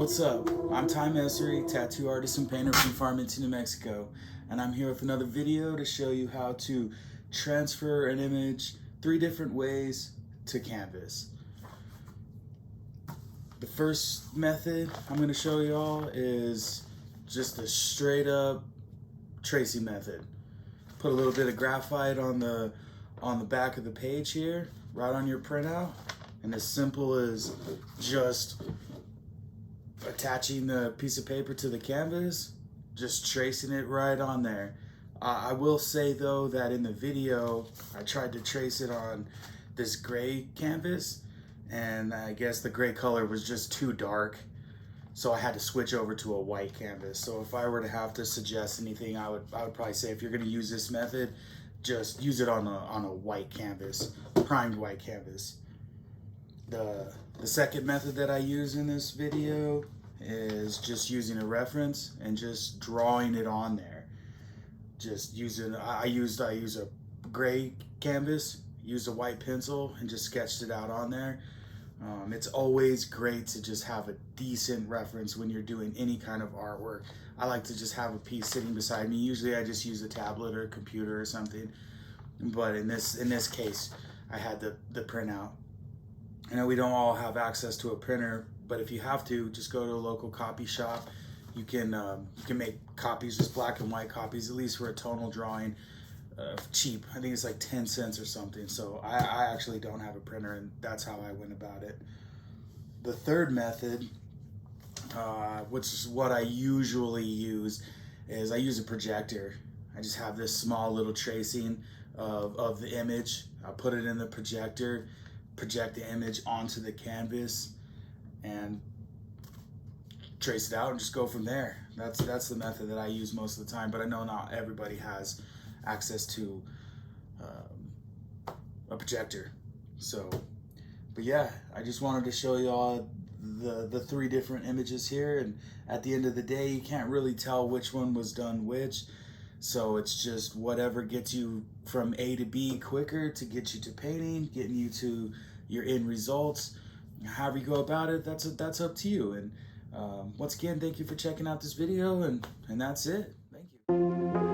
What's up? I'm Ty Messery, tattoo artist and painter from Farmington, New Mexico, and I'm here with another video to show you how to transfer an image 3 different ways to canvas. The first method I'm going to show y'all is just a straight up tracing method. Put a little bit of graphite on the back of the page here, right on your printout, and as simple as just attaching the piece of paper to the canvas, just tracing it right on there. I will say though that in the video I tried to trace it on this gray canvas, and I guess the gray color was just too dark, so I had to switch over to a white canvas. So if I were to have to suggest anything, I would probably say, if you're going to use this method, just use it on a white canvas, primed white canvas. The second method that I use in this video is just using a reference and just drawing it on there. Just using, I use a gray canvas, used a white pencil, and just sketched it out on there. It's always great to just have a decent reference when you're doing any kind of artwork. I like to just have a piece sitting beside me. Usually I just use a tablet or a computer or something, but in this case I had the printout. I know we don't all have access to a printer, but if you have to, just go to a local copy shop. You can make copies, just black and white copies, at least for a tonal drawing, cheap. I think it's like 10 cents or something. So I actually don't have a printer, and that's how I went about it. The third method, which is what I usually use, is I use a projector. I just have this small little tracing of the image. I put it in the projector, project the image onto the canvas, and trace it out and just go from there. That's the method that I use most of the time, but I know not everybody has access to a projector. So, but yeah, I just wanted to show y'all the 3 different images here, and at the end of the day, you can't really tell which one was done which. So it's just whatever gets you from A to B quicker to get you to painting, getting you to your end results. However you go about it, that's up to you. And once again, thank you for checking out this video, and that's it. Thank you.